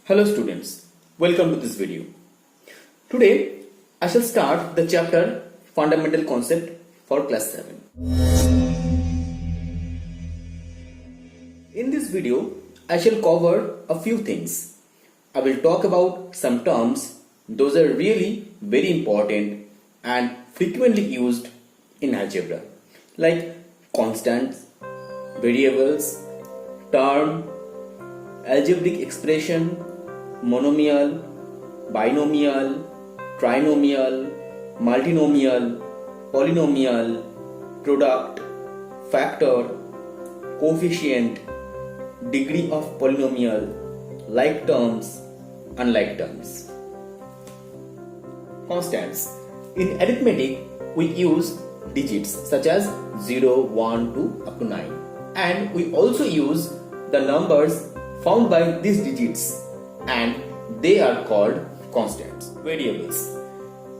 Hello students, welcome to this video. Today I shall start the chapter Fundamental Concept for class 7. In this video I shall cover a few things. I will talk about some terms, those are really very important and frequently used in algebra, like constants, variables, term, algebraic expression, monomial, binomial, trinomial, multinomial, polynomial, product, factor, coefficient, degree of polynomial, like terms, unlike terms. Constants. In arithmetic, we use digits such as 0, 1, 2 up to 9. And we also use the numbers found by these digits and they are called constants. Variables.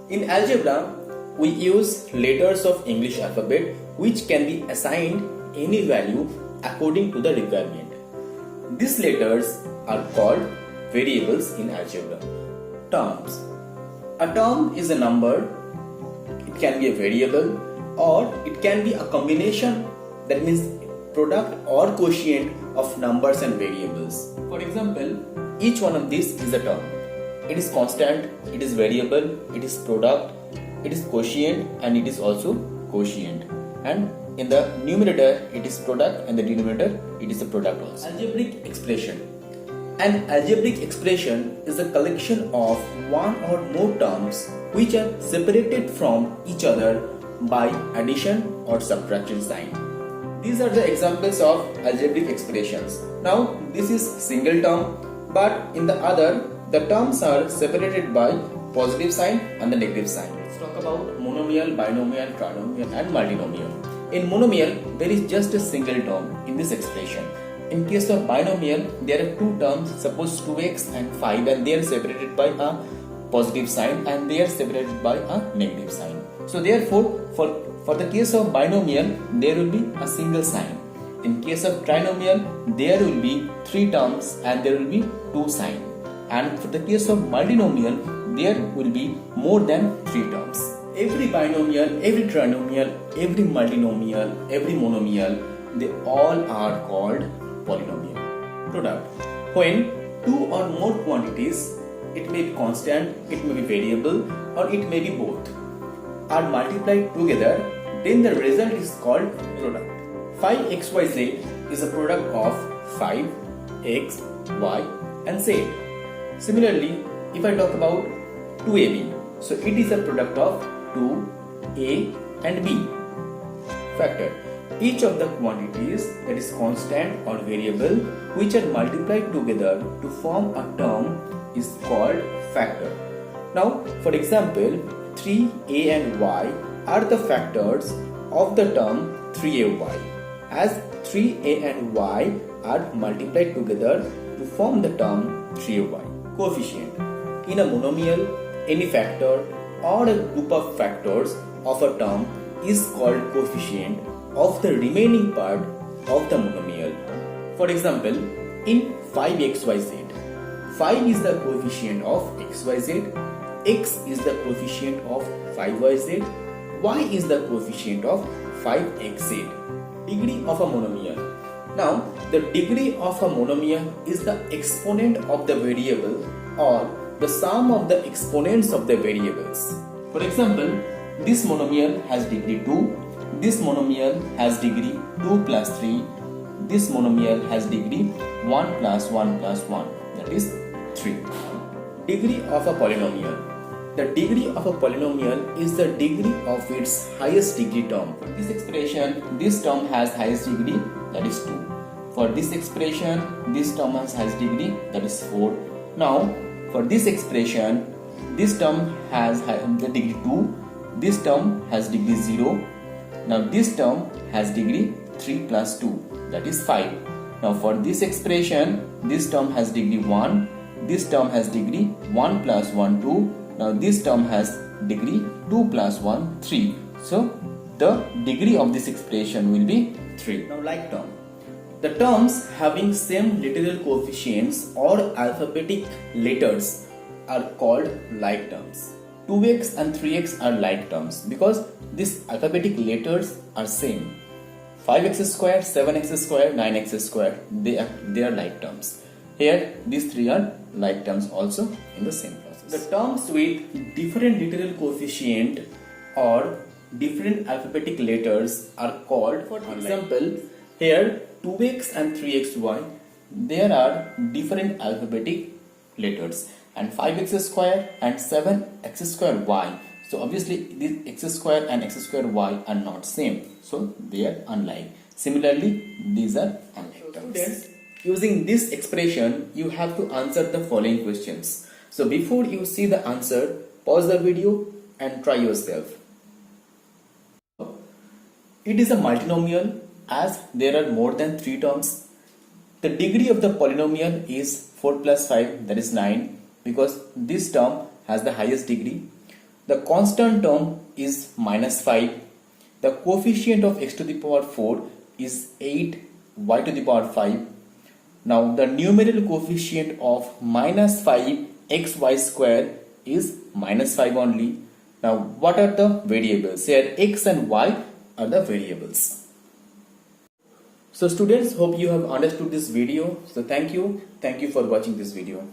In algebra, we use letters of English alphabet which can be assigned any value according to the requirement. These letters are called variables in algebra. Terms. A term is a number. It can be a variable or it can be a combination, that means product or quotient of numbers and variables. For example, each one of these is a term. It is constant, it is variable, it is product, it is quotient, and it is also quotient. And in the numerator it is product and the denominator it is a product also. Algebraic expression. An algebraic expression is a collection of one or more terms which are separated from each other by addition or subtraction sign. These are the examples of algebraic expressions. Now this is single term, but in the other the terms are separated by positive sign and the negative sign. Let's talk about monomial, binomial, trinomial and multinomial. In monomial there is just a single term in this expression. In case of binomial there are two terms, suppose 2x and 5, and they are separated by a positive sign and they are separated by a negative sign. So therefore for the case of binomial, there will be a single sign. In case of trinomial, there will be three terms and there will be two signs. And for the case of multinomial, there will be more than three terms. Every binomial, every trinomial, every multinomial, every monomial, they all are called polynomial. Product. When two or more quantities, it may be constant, it may be variable, or it may be both, are multiplied together, then the result is called product. 5xyz is a product of 5, x, y and z. Similarly, if I talk about 2ab, so it is a product of 2, a and b. Factor. Each of the quantities, that is constant or variable, which are multiplied together to form a term is called factor. Now, for example, 3a and y are the factors of the term 3ay, as 3a and y are multiplied together to form the term 3ay. Coefficient. In a monomial, any factor or a group of factors of a term is called coefficient of the remaining part of the monomial. For example, in 5xyz, 5 is the coefficient of xyz, x is the coefficient of 5yz, y is the coefficient of 5xz. Degree of a monomial. Now, the degree of a monomial is the exponent of the variable or the sum of the exponents of the variables. For example, this monomial has degree 2, this monomial has degree 2 plus 3, this monomial has degree 1 plus 1 plus 1, that is 3. Degree of a polynomial. The degree of a polynomial is the degree of its highest degree term. For this expression, this term has highest degree, that is 2. For this expression, this term has highest degree, that is 4. Now, for this expression, this term has the degree 2, this term has degree 0. Now, this term has degree 3 plus 2, that is 5. Now, for this expression, this term has degree 1, this term has degree 1 plus 1, 2. Now this term has degree 2 plus 1, 3. So the degree of this expression will be 3. Now like term. The terms having same literal coefficients or alphabetic letters are called like terms. 2x and 3x are like terms because these alphabetic letters are same. 5x square, 7x square, 9x square, they are like terms. Here these three are like terms also in the same process. The terms with different literal coefficient or different alphabetic letters are called, for example, here 2x and 3xy, there are different alphabetic letters, and 5x square and 7x square y. So obviously this x square and x square y are not same, so they are unlike. Similarly, these are unlike terms. Using this expression, you have to answer the following questions. So before you see the answer, pause the video and try yourself. It is a multinomial as there are more than 3 terms. The degree of the polynomial is 4 plus 5, that is 9, because this term has the highest degree. The constant term is minus 5. The coefficient of x to the power 4 is 8 y to the power 5. Now the numerical coefficient of minus 5 xy square is minus 5 only. Now what are the variables? Here x and y are the variables. So students, hope you have understood this video. So thank you for watching this video.